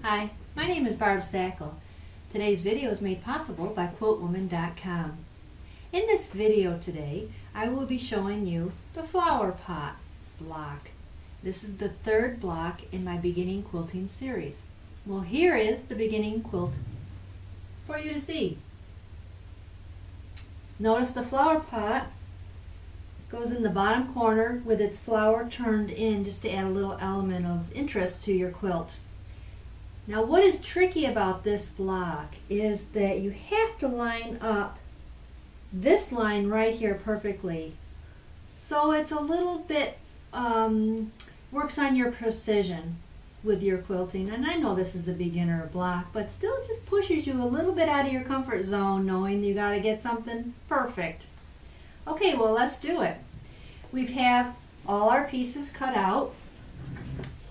Hi, my name is Barb Sackel. Today's video is made possible by QuiltWoman.com. In this video today, I will be showing you the flower pot block. This is the third block in my Beginning Quilting series. Well, here is the beginning quilt for you to see. Notice the flower pot goes in the bottom corner with its flower turned in just to add a little element of interest to your quilt. Now what is tricky about this block is that you have to line up this line right here perfectly. So it's a little bit, works on your precision with your quilting. And I know this is a beginner block, but still it just pushes you a little bit out of your comfort zone knowing you got to get something perfect. Okay, well let's do it. We have all our pieces cut out,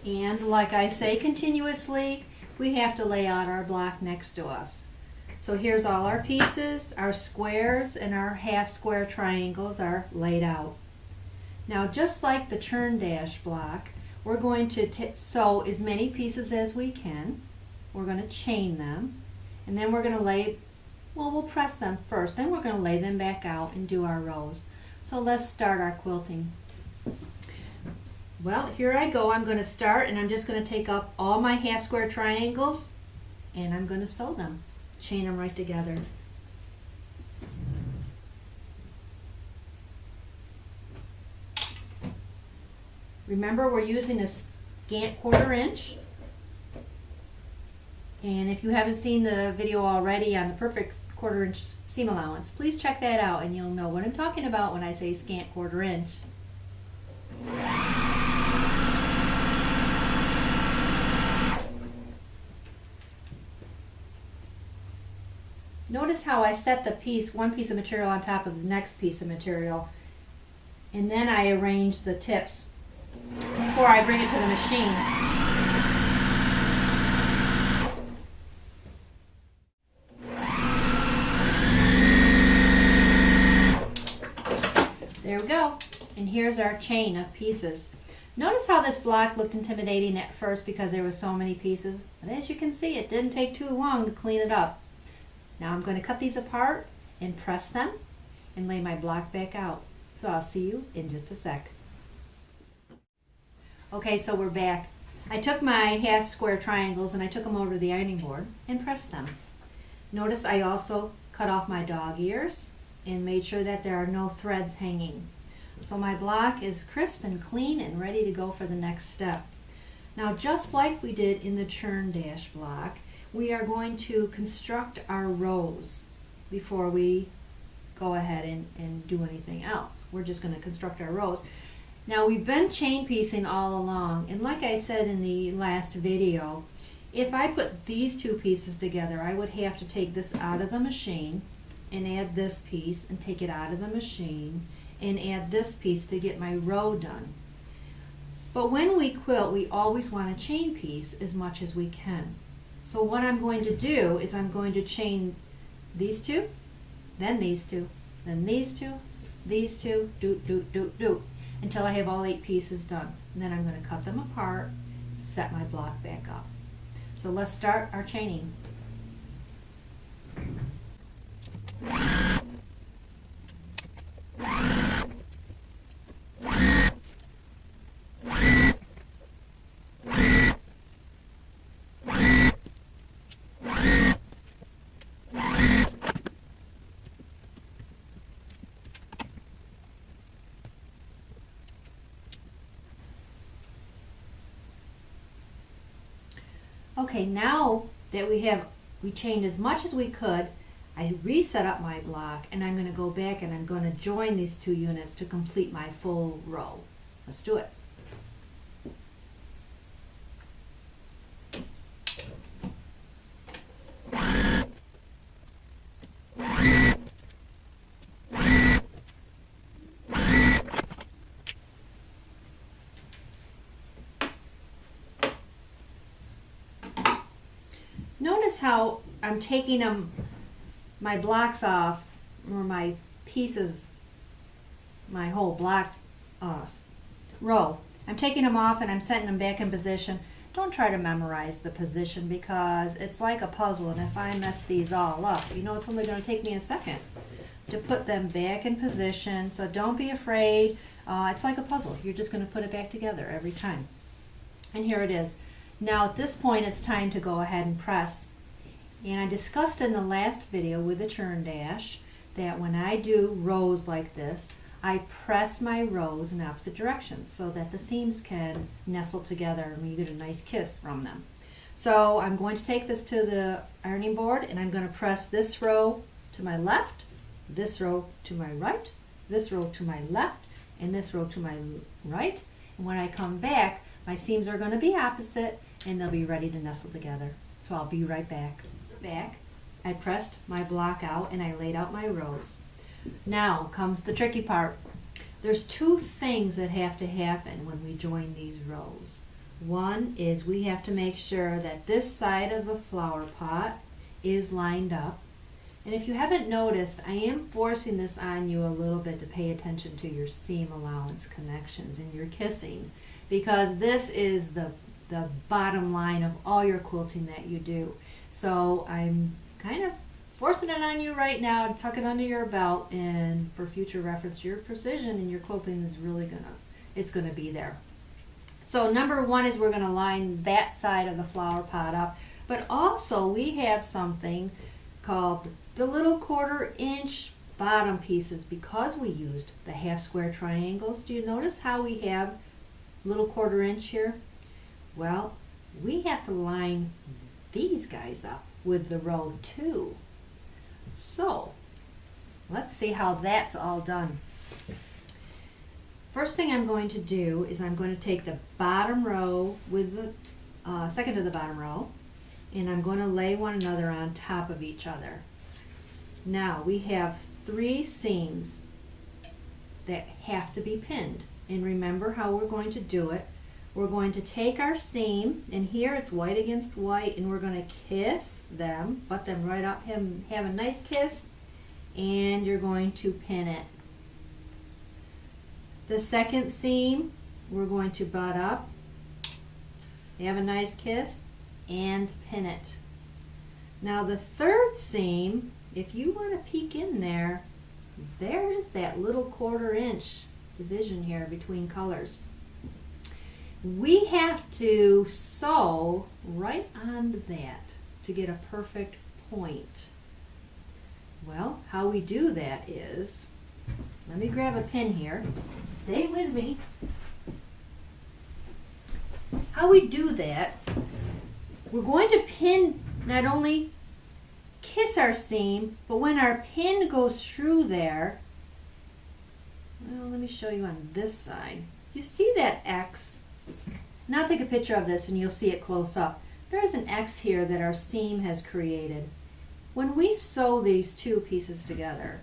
and like I say continuously, we have to lay out our block next to us. So here's all our pieces, our squares and our half square triangles are laid out. Now just like the churn dash block, we're going to sew as many pieces as we can. We're going to chain them, and then we're going to lay, well, we'll press them first, then we're going to lay them back out and do our rows. So let's start our quilting. Well, here I go. I'm going to start, and I'm just going to take up all my half square triangles and I'm going to sew them, chain them right together. Remember, we're using a scant 1/4 inch. And if you haven't seen the video already on the perfect 1/4 inch seam allowance, please check that out and you'll know what I'm talking about when I say scant 1/4 inch. Notice how I set the one piece of material on top of the next piece of material, and then I arrange the tips before I bring it to the machine. There we go, and here's our chain of pieces. Notice how this block looked intimidating at first because there were so many pieces, but as you can see, it didn't take too long to clean it up. Now I'm going to cut these apart and press them and lay my block back out. So I'll see you in just a sec. Okay, so we're back. I took my half square triangles and I took them over to the ironing board and pressed them. Notice I also cut off my dog ears and made sure that there are no threads hanging. So my block is crisp and clean and ready to go for the next step. Now just like we did in the churn dash block, we are going to construct our rows before we go ahead and do anything else. We're just going to construct our rows. Now we've been chain piecing all along, and like I said in the last video, if I put these two pieces together, I would have to take this out of the machine and add this piece and take it out of the machine and add this piece to get my row done. But when we quilt, we always want to chain piece as much as we can. So what I'm going to do is I'm going to chain these two, then these two, then these two, do, until I have all 8 pieces done. And then I'm going to cut them apart, set my block back up. So let's start our chaining. Okay, now that we chained as much as we could, I reset up my block and I'm going to go back and I'm going to join these 2 units to complete my full row. Let's do it. Notice how I'm taking my blocks off, or my pieces, my whole block row. I'm taking them off and I'm setting them back in position. don't try to memorize the position because it's like a puzzle, and if I mess these all up, you know, it's only going to take me a second to put them back in position. So don't be afraid. It's like a puzzle. You're just going to put it back together every time. And here it is. Now at this point it's time to go ahead and press. And I discussed in the last video with the churn dash that when I do rows like this, I press my rows in opposite directions so that the seams can nestle together and you get a nice kiss from them. So I'm going to take this to the ironing board and I'm going to press this row to my left, this row to my right, this row to my left, and this row to my right. And when I come back, my seams are going to be opposite and they'll be ready to nestle together. So I'll be right back. I pressed my block out and I laid out my rows. Now comes the tricky part. There's two things that have to happen when we join these rows. One is we have to make sure that this side of the flower pot is lined up. And if you haven't noticed, I am forcing this on you a little bit to pay attention to your seam allowance connections and your kissing, because this is the bottom line of all your quilting that you do. So I'm kind of forcing it on you right now to tuck it under your belt, and for future reference, your precision in your quilting is really gonna be there. So number one is we're gonna line that side of the flower pot up, but also we have something called the little 1/4 inch bottom pieces. Because we used the half square triangles, do you notice how we have little 1/4 inch here? Well, we have to line these guys up with the row 2. So let's see how that's all done. First thing I'm going to do is I'm going to take the bottom row with the second to the bottom row, and I'm going to lay one another on top of each other. Now we have 3 seams that have to be pinned, and remember how we're going to do it. We're going to take our seam, and here it's white against white, and we're going to kiss them, butt them right up, have a nice kiss, and you're going to pin it. The second seam, we're going to butt up, have a nice kiss, and pin it. Now the third seam, if you want to peek in there, there is that little 1/4 inch division here between colors. We have to sew right on that to get a perfect point. Well, how we do that is, let me grab a pin here. Stay with me. How we do that, we're going to pin, not only kiss our seam, but when our pin goes through there, well, let me show you on this side. You see that X? Now I'll take a picture of this and you'll see it close up. There's an X here that our seam has created. When we sew these two pieces together,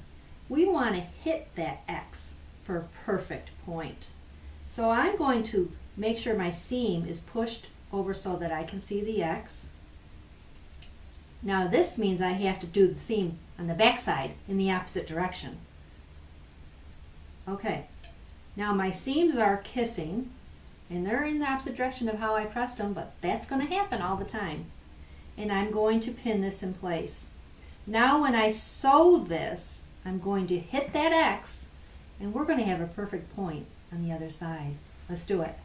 we want to hit that X for a perfect point. So I'm going to make sure my seam is pushed over so that I can see the X. Now this means I have to do the seam on the back side in the opposite direction. Okay, now my seams are kissing, and they're in the opposite direction of how I pressed them, but that's going to happen all the time. And I'm going to pin this in place. Now when I sew this, I'm going to hit that X, and we're going to have a perfect point on the other side. Let's do it.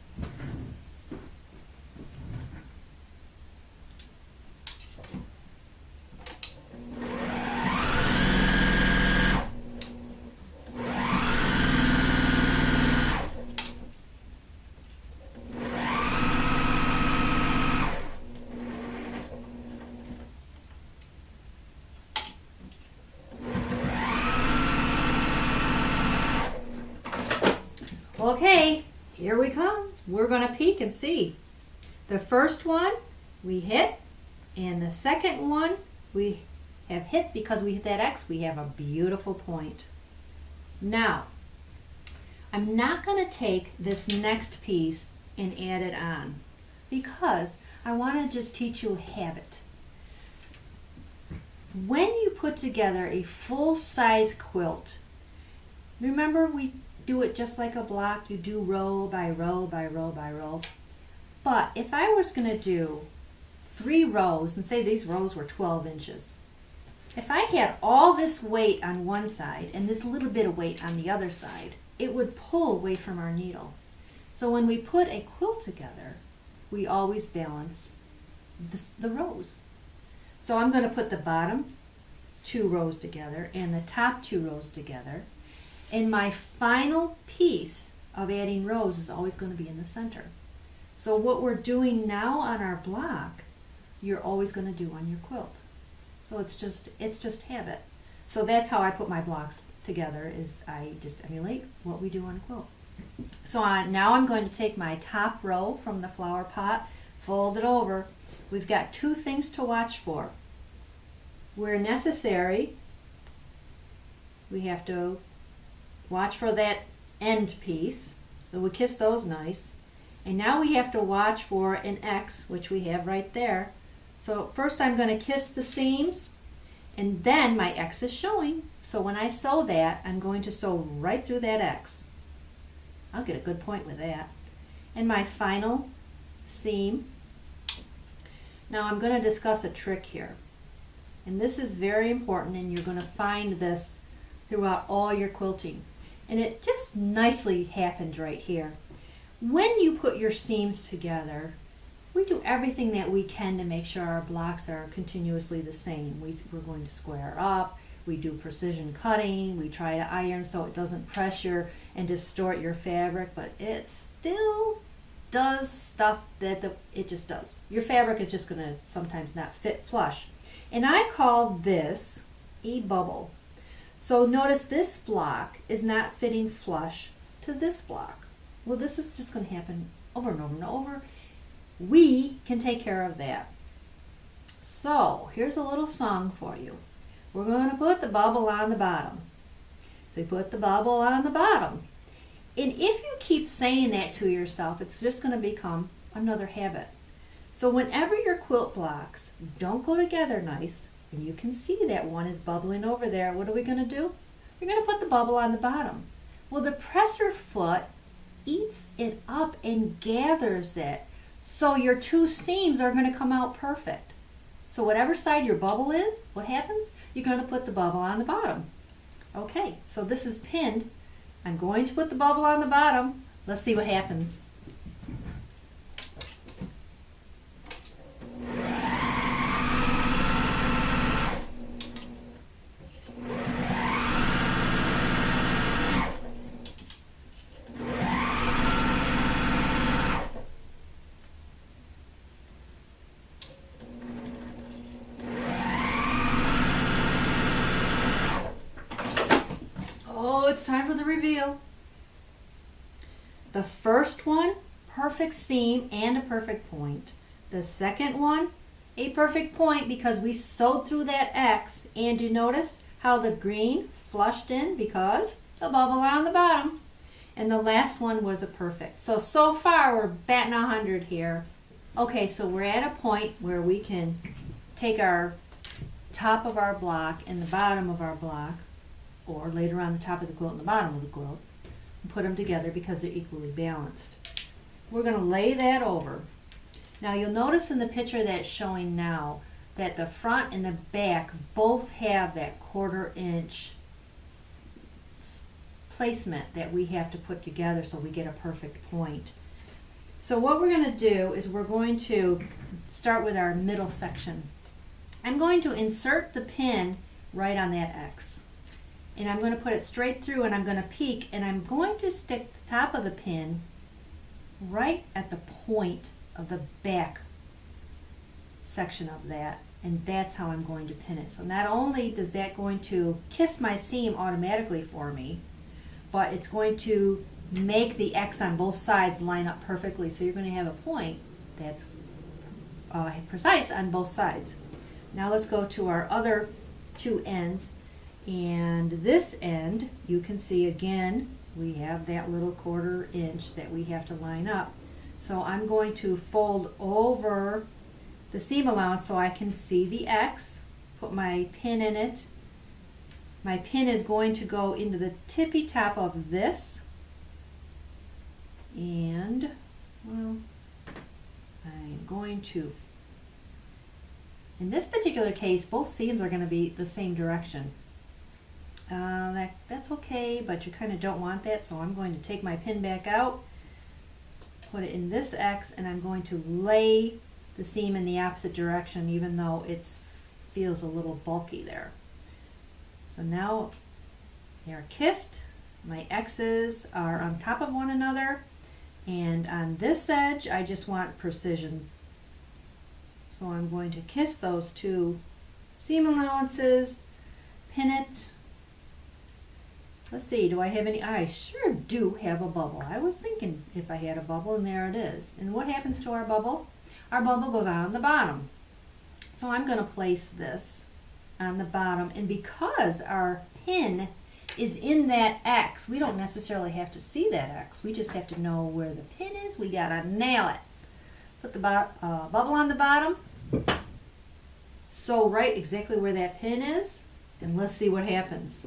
Okay, here we come. We're going to peek and see. The first one we hit, and the second one we have hit. Because we hit that X, we have a beautiful point. Now, I'm not going to take this next piece and add it on, because I want to just teach you a habit. When you put together a full-size quilt, remember we do it just like a block. You do row by row by row by row. But if I was going to do 3 rows, and say these rows were 12 inches, if I had all this weight on one side and this little bit of weight on the other side, it would pull away from our needle. So when we put a quilt together, we always balance the rows. So I'm going to put the bottom 2 rows together and the top 2 rows together. And my final piece of adding rows is always going to be in the center. So what we're doing now on our block, you're always going to do on your quilt. So it's just habit. So that's how I put my blocks together, is I just emulate what we do on a quilt. So now I'm going to take my top row from the flower pot, fold it over. We've got 2 things to watch for. Where necessary, we have to watch for that end piece. So we kiss those nice. And now we have to watch for an X, which we have right there. So first I'm going to kiss the seams, and then my X is showing. So when I sew that, I'm going to sew right through that X. I'll get a good point with that. And my final seam. Now I'm going to discuss a trick here. And this is very important, and you're going to find this throughout all your quilting. And it just nicely happened right here. When you put your seams together, we do everything that we can to make sure our blocks are continuously the same. We're going to square up, we do precision cutting, we try to iron so it doesn't pressure and distort your fabric, but it still does stuff that it just does. Your fabric is just going to sometimes not fit flush. And I call this a bubble. So notice this block is not fitting flush to this block. Well, this is just going to happen over and over and over. We can take care of that. So here's a little song for you. We're going to put the bubble on the bottom. So you put the bubble on the bottom. And if you keep saying that to yourself, it's just going to become another habit. So whenever your quilt blocks don't go together nice, and you can see that one is bubbling over there, what are we going to do? We're going to put the bubble on the bottom. Well, the presser foot eats it up and gathers it. So your 2 seams are going to come out perfect. So whatever side your bubble is, what happens? You're going to put the bubble on the bottom. Okay, so this is pinned. I'm going to put the bubble on the bottom. Let's see what happens. It's time for the reveal. The first one, perfect seam and a perfect point. The second one, a perfect point because we sewed through that X, and you notice how the green flushed in because the bubble on the bottom. And the last one was a perfect. So far we're batting 100 here. Okay, so we're at a point where we can take our top of our block and the bottom of our block, or later on the top of the quilt and the bottom of the quilt, and put them together because they're equally balanced. We're going to lay that over. Now you'll notice in the picture that's showing now that the front and the back both have that 1/4 inch placement that we have to put together so we get a perfect point. So what we're going to do is we're going to start with our middle section. I'm going to insert the pin right on that X. And I'm going to put it straight through, and I'm going to peek, and I'm going to stick the top of the pin right at the point of the back section of that, and that's how I'm going to pin it. So not only does that going to kiss my seam automatically for me, but it's going to make the X on both sides line up perfectly, so you're going to have a point that's precise on both sides. Now let's go to our other 2 ends. And this end, you can see again, we have that little 1/4 inch that we have to line up. So I'm going to fold over the seam allowance so I can see the X, put my pin in it. My pin is going to go into the tippy top of this. And, well, I'm going to, in this particular case, both seams are going to be the same direction. That's okay, but you kind of don't want that, so I'm going to take my pin back out, put it in this X, and I'm going to lay the seam in the opposite direction, even though it feels a little bulky there. So now they are kissed. My X's are on top of one another, and on this edge I just want precision. So I'm going to kiss those two seam allowances, pin it. Let's see, do I have any? I sure do have a bubble. I was thinking if I had a bubble, and there it is. And what happens to our bubble? Our bubble goes on the bottom. So I'm going to place this on the bottom, and because our pin is in that X, we don't necessarily have to see that X. We just have to know where the pin is. We got to nail it. Put the bubble on the bottom. Sew right exactly where that pin is, and let's see what happens.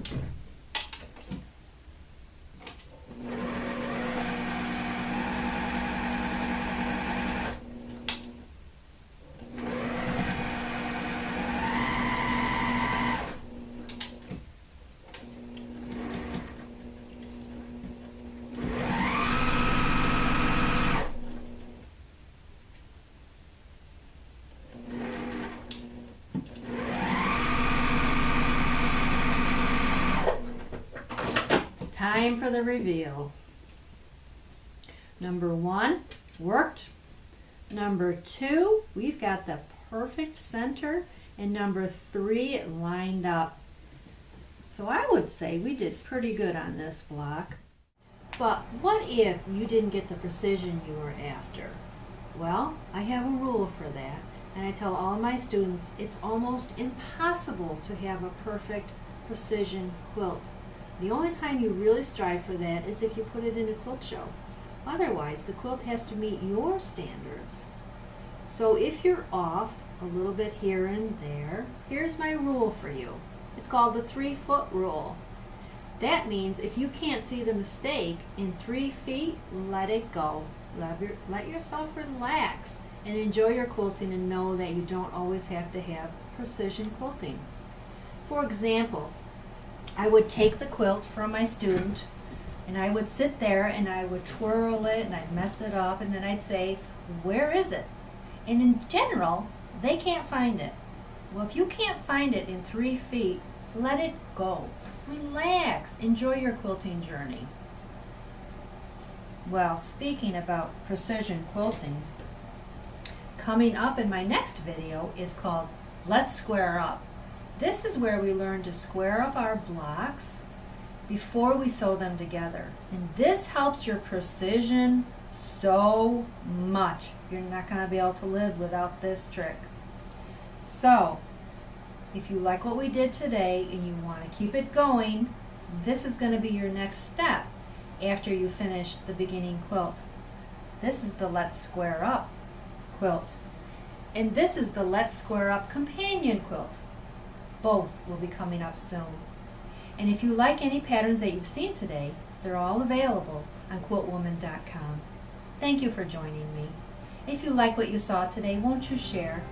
Time for the reveal. Number 1 worked. Number 2, we've got the perfect center. And number 3, it lined up. So I would say we did pretty good on this block. But what if you didn't get the precision you were after? Well, I have a rule for that. And I tell all my students it's almost impossible to have a perfect precision quilt. The only time you really strive for that is if you put it in a quilt show. Otherwise, the quilt has to meet your standards. So if you're off a little bit here and there, here's my rule for you. It's called the 3-foot rule. That means if you can't see the mistake in 3 feet, let it go. Let yourself relax and enjoy your quilting, and know that you don't always have to have precision quilting. For example, I would take the quilt from my student, and I would sit there and I would twirl it and I'd mess it up, and then I'd say, where is it? And in general, they can't find it. Well, if you can't find it in 3 feet, let it go. Relax. Enjoy your quilting journey. Well, speaking about precision quilting, coming up in my next video is called Let's Square Up. This is where we learn to square up our blocks before we sew them together. And this helps your precision so much. You're not going to be able to live without this trick. So, if you like what we did today and you want to keep it going, this is going to be your next step after you finish the beginning quilt. This is the Let's Square Up quilt. And this is the Let's Square Up companion quilt. Both will be coming up soon. And if you like any patterns that you've seen today, they're all available on QuiltWoman.com. Thank you for joining me. If you like what you saw today, won't you share?